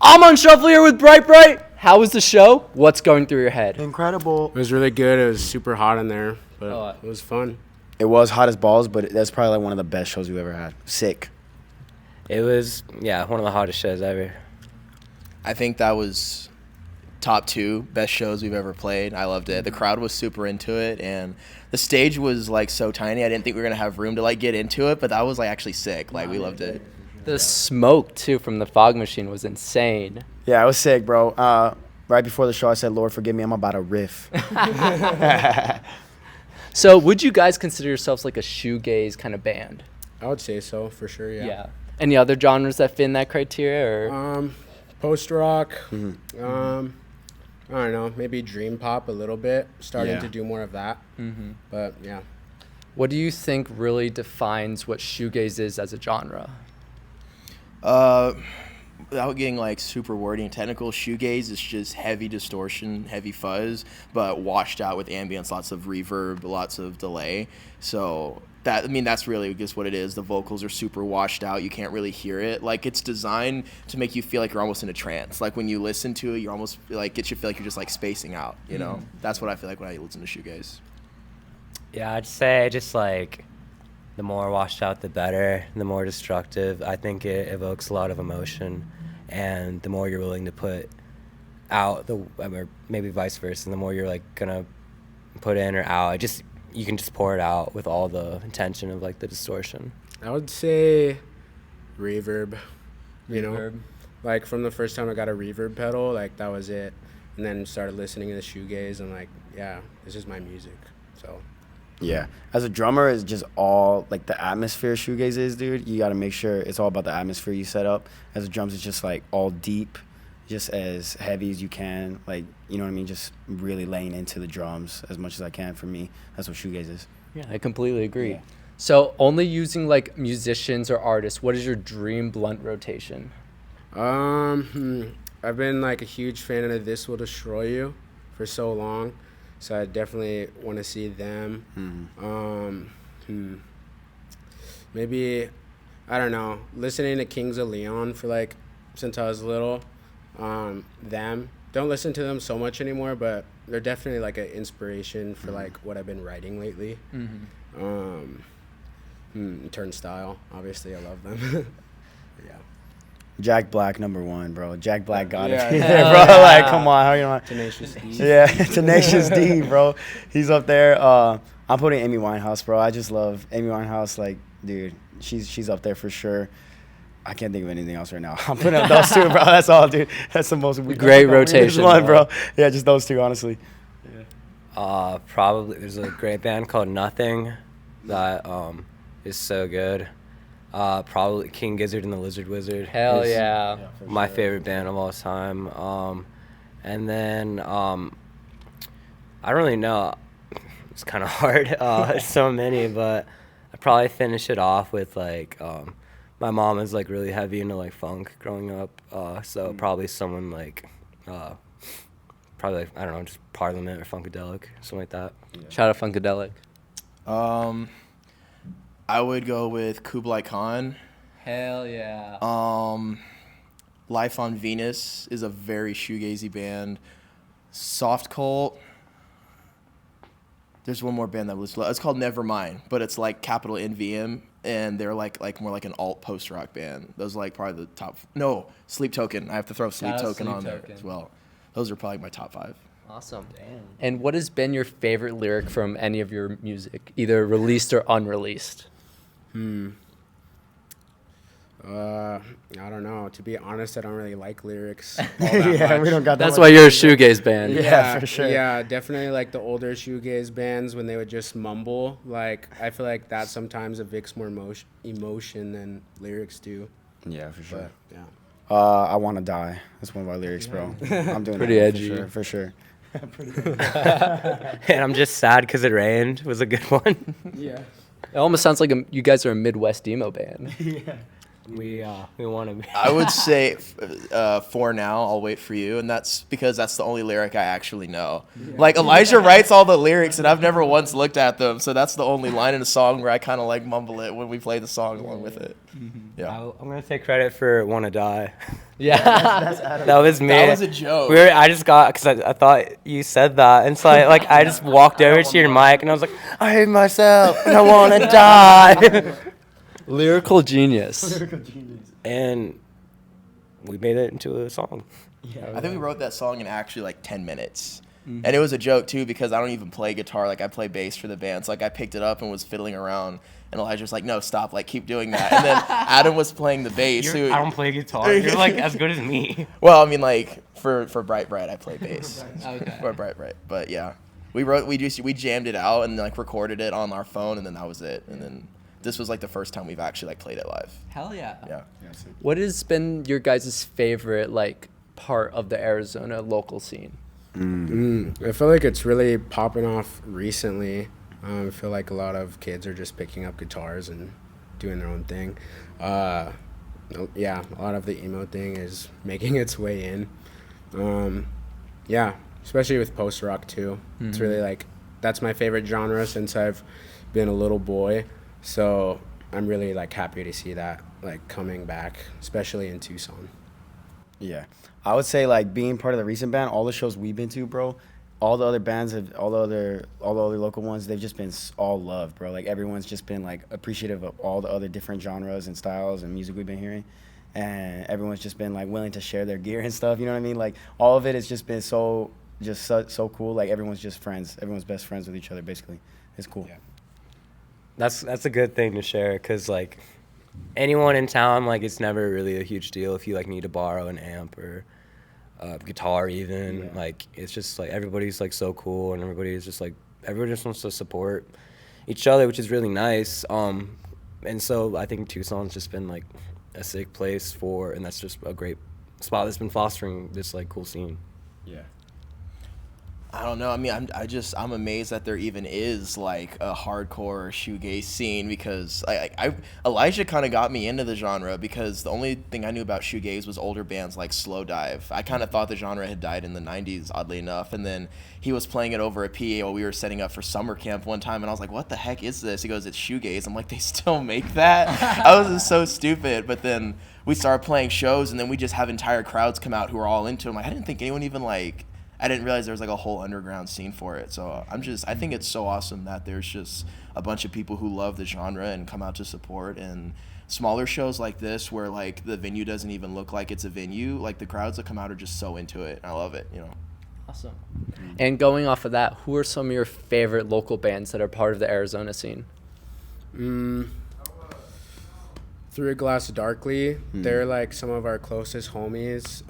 I'm on Shuffle here with Bright Bright. How was the show? What's going through your head? Incredible. It was really good. It was super hot in there, but it was fun. It was hot as balls, but that's probably like one of the best shows we've ever had. Sick. It was, one of the hottest shows ever. I think that was top 2 best shows we've ever played. I loved it. The crowd was super into it, and the stage was like so tiny. I didn't think we were gonna have room to like get into it, but that was like actually sick. Like we loved it. The smoke too from the fog machine was insane. Yeah, it was sick, bro. Right before the show, I said, "Lord, forgive me. I'm about to riff." So, would you guys consider yourselves like a shoegaze kind of band? I would say so for sure. Yeah. Any other genres that fit in that criteria, or? Post rock. I don't know. Maybe dream pop a little bit. Starting to do more of that. But yeah. What do you think really defines what shoegaze is as a genre? Without getting like super wordy and technical, shoegaze is just heavy distortion, heavy fuzz, but washed out with ambience, lots of reverb, lots of delay. So that's really just what it is. The vocals are super washed out. You can't really hear it. Like it's designed to make you feel like you're almost in a trance. Like when you listen to it, you're almost like gets you feel like you're just like spacing out. You know, that's what I feel like when I listen to shoegaze. Yeah, I'd say just like the more washed out, the better. The more destructive. I think it evokes a lot of emotion, and the more you're willing to put out, or maybe vice versa, the more you're like gonna put in or out. You can just pour it out with all the intention of like the distortion. I would say reverb. You know, like from the first time I got a reverb pedal, like that was it, and then started listening to the shoegaze, and like this is my music. So. Yeah. As a drummer, it's just all, like, the atmosphere shoegaze is, dude. You got to make sure it's all about the atmosphere you set up. As a drums, it's just, like, all deep, just as heavy as you can. Like, you know what I mean? Just really laying into the drums as much as I can for me. That's what shoegaze is. Yeah, I completely agree. Yeah. So only using, like, musicians or artists, what is your dream blunt rotation? I've been, like, a huge fan of This Will Destroy You for so long. So I definitely want to see them. Maybe, I don't know, listening to Kings of Leon for like, since I was little. Them. Don't listen to them so much anymore, but they're definitely like an inspiration for like what I've been writing lately. Turnstile, obviously I love them. Yeah. Jack Black, #1, bro. Jack Black got it. Yeah. Bro, like, come on. How you know? Tenacious D. Yeah, Tenacious D, bro. He's up there. I'm putting Amy Winehouse, bro. I just love Amy Winehouse. Like, dude, she's up there for sure. I can't think of anything else right now. I'm putting up those 2, bro. That's all, dude. That's the most great rotation, one, bro. Yeah, just those 2, honestly. Probably there's a great band called Nothing that is so good. Probably King Gizzard and the Lizard Wizard. Hell yeah. My favorite band of all time. And then I don't really know. It's kind of hard. There's so many, but I'd probably finish it off with like my mom is like really heavy into like funk growing up. So probably someone like probably like, I don't know, just Parliament or Funkadelic, something like that. Shout out Funkadelic. I would go with Kublai Khan. Hell yeah. Life on Venus is a very shoegazy band. Soft Cult. There's one more band that was. It's called Nevermind, but it's like capital NVM, and they're like more like an alt post rock band. Those are like probably the top. No, Sleep Token. I have to throw Sleep Token on there as well. Those are probably my top 5. Awesome. Damn. And what has been your favorite lyric from any of your music, either released or unreleased? I don't know. To be honest, I don't really like lyrics all that Yeah, much. we don't got that That's much why you're a music. shoegaze band. Yeah, for sure. Yeah, definitely like the older shoegaze bands when they would just mumble. Like, I feel like that sometimes evokes more emotion than lyrics do. Yeah, for sure. But, yeah. I Want to Die. That's one of our lyrics, bro. I'm doing Pretty that edgy. for sure. And I'm just sad because it rained was a good one. Yeah. It almost sounds like you guys are a Midwest emo band. We want to be. I would say For Now, I'll Wait For You, and that's because that's the only lyric I actually know. Like, Elijah writes all the lyrics, and I've never once looked at them, so that's the only line in a song where I kind of, like, mumble it when we play the song along with it. Yeah. I'm going to take credit for Wanna Die. Yeah. That was me. That was a joke. I just got, because I thought you said that. And so I just walked over to your mic and I was like, I hate myself and I want to die. Lyrical genius. And we made it into a song. I think we wrote that song in actually like 10 minutes. And it was a joke too because I don't even play guitar. Like I play bass for the band. So like I picked it up and was fiddling around. And Elijah was like, no, stop. Like keep doing that. And then Adam was playing the bass. I don't play guitar. You're like as good as me. Well, I mean like for Bright Bright, I play bass. Okay. For Bright Bright. But yeah, we jammed it out and like recorded it on our phone and then that was it. And then this was like the first time we've actually like played it live. Hell yeah. Yeah. What has been your guys' favorite like part of the Arizona local scene? I feel like it's really popping off recently. I feel like a lot of kids are just picking up guitars and doing their own thing. Yeah, a lot of the emo thing is making its way in. Yeah, especially with post-rock too. It's really like, that's my favorite genre since I've been a little boy. So I'm really like happy to see that like coming back, especially in Tucson. Yeah. I would say like being part of the recent band, all the shows we've been to, bro, all the other bands, all the other local ones, they've just been all love, bro. Like everyone's just been like appreciative of all the other different genres and styles and music we've been hearing. And everyone's just been like willing to share their gear and stuff, you know what I mean? Like all of it has just been so cool. Like everyone's just friends. Everyone's best friends with each other basically. It's cool. Yeah. That's a good thing to share because like anyone in town, like it's never really a huge deal if you like need to borrow an amp or guitar even. Yeah. Like it's just like everybody's like so cool and everybody just wants to support each other, which is really nice. And so I think Tucson's just been like a sick place and that's just a great spot that's been fostering this like cool scene. Yeah. I don't know. I mean, I'm amazed that there even is like a hardcore shoegaze scene because Elijah kind of got me into the genre because the only thing I knew about shoegaze was older bands like Slow Dive. I kind of thought the genre had died in the 90s, oddly enough. And then he was playing it over a PA while we were setting up for summer camp one time, and I was like, "What the heck is this?" He goes, "It's shoegaze." I'm like, "They still make that?" I was just so stupid. But then we started playing shows, and then we just have entire crowds come out who are all into it. I'm like, I didn't think anyone even like. I didn't realize there was like a whole underground scene for it. So I think it's so awesome that there's just a bunch of people who love the genre and come out to support. And smaller shows like this where like the venue doesn't even look like it's a venue, like the crowds that come out are just so into it. I love it, you know. Awesome. And going off of that, who are some of your favorite local bands that are part of the Arizona scene? Through a Glass Darkly, they're like some of our closest homies.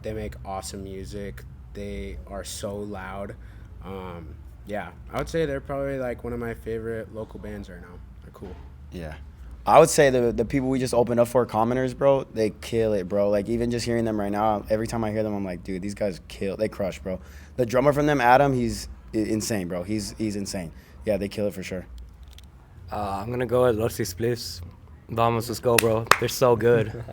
They make awesome music. They are so loud. Yeah, I would say they're probably like one of my favorite local bands right now. They're cool. Yeah. I would say the people we just opened up for, Commoners, bro, they kill it, bro. Like, even just hearing them right now, every time I hear them, I'm like, dude, these guys they crush, bro. The drummer from them, Adam, he's insane, bro. He's insane. Yeah, they kill it for sure. I'm going to go with Los Splis. Vamos, let's go, bro. They're so good.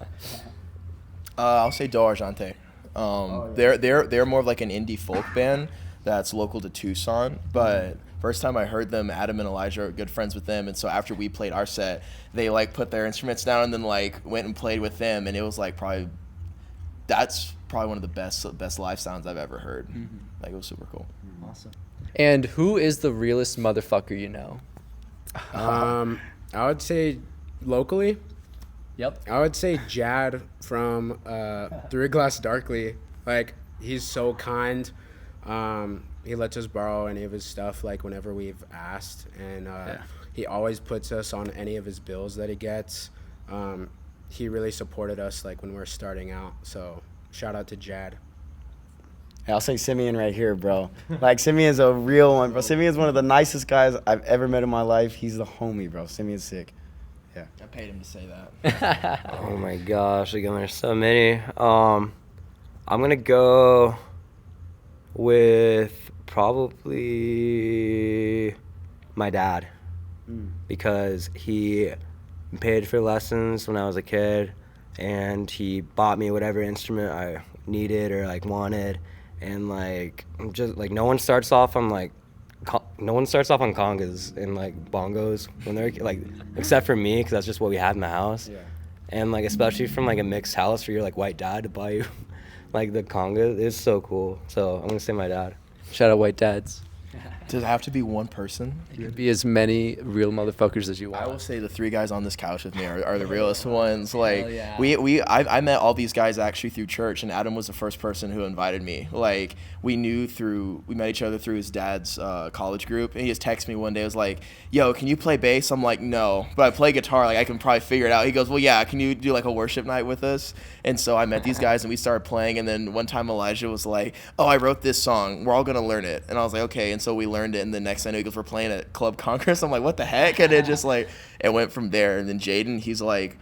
I'll say Do Argente. They're more of like an indie folk band that's local to Tucson, but first time I heard them, Adam and Elijah are good friends with them, and so after we played our set, they like put their instruments down and then like went and played with them, and it was like that's probably one of the best live sounds I've ever heard. Like it was super cool. Awesome. And who is the realest motherfucker you know? I would say locally. Yep. I would say Jad from Through a Glass Darkly. Like, he's so kind. He lets us borrow any of his stuff, like, whenever we've asked. And he always puts us on any of his bills that he gets. He really supported us, like, when we were starting out. So, shout out to Jad. I'll say Simeon right here, bro. Like, Simeon's a real one, bro. Simeon's one of the nicest guys I've ever met in my life. He's the homie, bro. Simeon's sick. Yeah. I paid him to say that. Oh my gosh, again, there's so many. I'm gonna go with probably my dad because he paid for lessons when I was a kid, and he bought me whatever instrument I needed or like wanted, and like just like no one starts off on congas and like bongos when they're like, except for me, because that's just what we had in the house. Yeah. And like especially from like a mixed house for your like white dad to buy you like the conga, it's so cool. So I'm gonna say my dad. Shout out white dads. Does it have to be one person? You can be as many real motherfuckers as you want. I will say the 3 guys on this couch with me are the realest ones. Like yeah. I met all these guys actually through church, and Adam was the first person who invited me. Like we met each other through his dad's college group, and he just texted me one day. Was like, "Yo, can you play bass?" I'm like, "No, but I play guitar. Like I can probably figure it out." He goes, "Well, yeah, can you do like a worship night with us?" And so I met these guys, and we started playing. And then one time Elijah was like, "Oh, I wrote this song. We're all gonna learn it." And I was like, "Okay." And so we learned it, and the next thing I know, he goes, "We're playing at Club Congress." I'm like, "What the heck?" And it just like it went from there. And then Jaden, he's like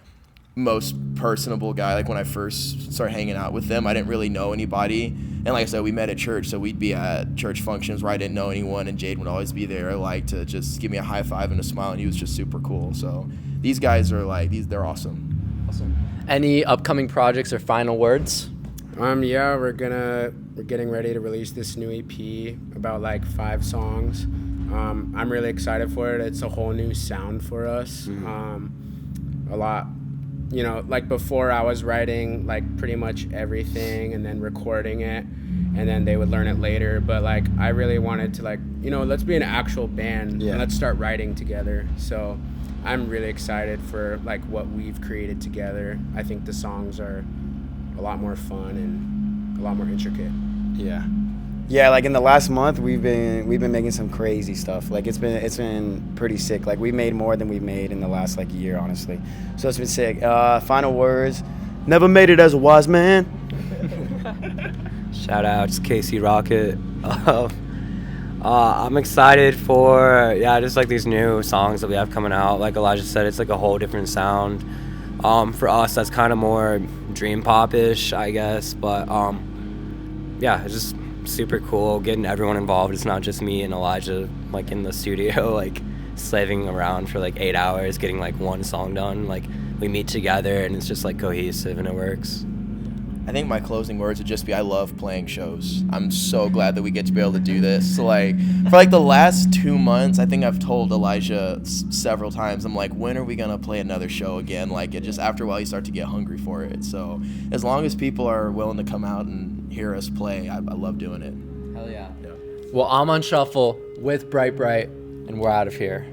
most personable guy. Like when I first started hanging out with them, I didn't really know anybody, and like I said, we met at church, so we'd be at church functions where I didn't know anyone, and Jaden would always be there like to just give me a high five and a smile, and he was just super cool. So these guys are like they're awesome. Any upcoming projects or final words? Yeah, we're getting ready to release this new EP, about like 5 songs. I'm really excited for it. It's a whole new sound for us. A lot, you know, like before I was writing like pretty much everything and then recording it, and then they would learn it later. But like I really wanted to like, you know, let's be an actual band and let's start writing together. So I'm really excited for like what we've created together. I think the songs are a lot more fun and a lot more intricate. Yeah, like in the last month we've been making some crazy stuff. Like it's been pretty sick. Like we made more than we've made in the last like year, honestly. So it's been sick. Final words. Never made it as a wise man. Shout out to Casey Rocket. I'm excited for just like these new songs that we have coming out. Like Elijah said, it's like a whole different sound. For us, that's kind of more dream pop-ish, I guess. But it's just super cool getting everyone involved. It's not just me and Elijah like in the studio like slaving around for like 8 hours getting like one song done. Like we meet together and it's just like cohesive and it works. I think my closing words would just be, I love playing shows. I'm so glad that we get to be able to do this. Like for like the last 2 months, I think I've told Elijah several times, I'm like, when are we gonna play another show again? Like it just after a while you start to get hungry for it. So as long as people are willing to come out and hear us play, I love doing it. Hell yeah. Well, I'm on shuffle with Bright Bright, and we're out of here.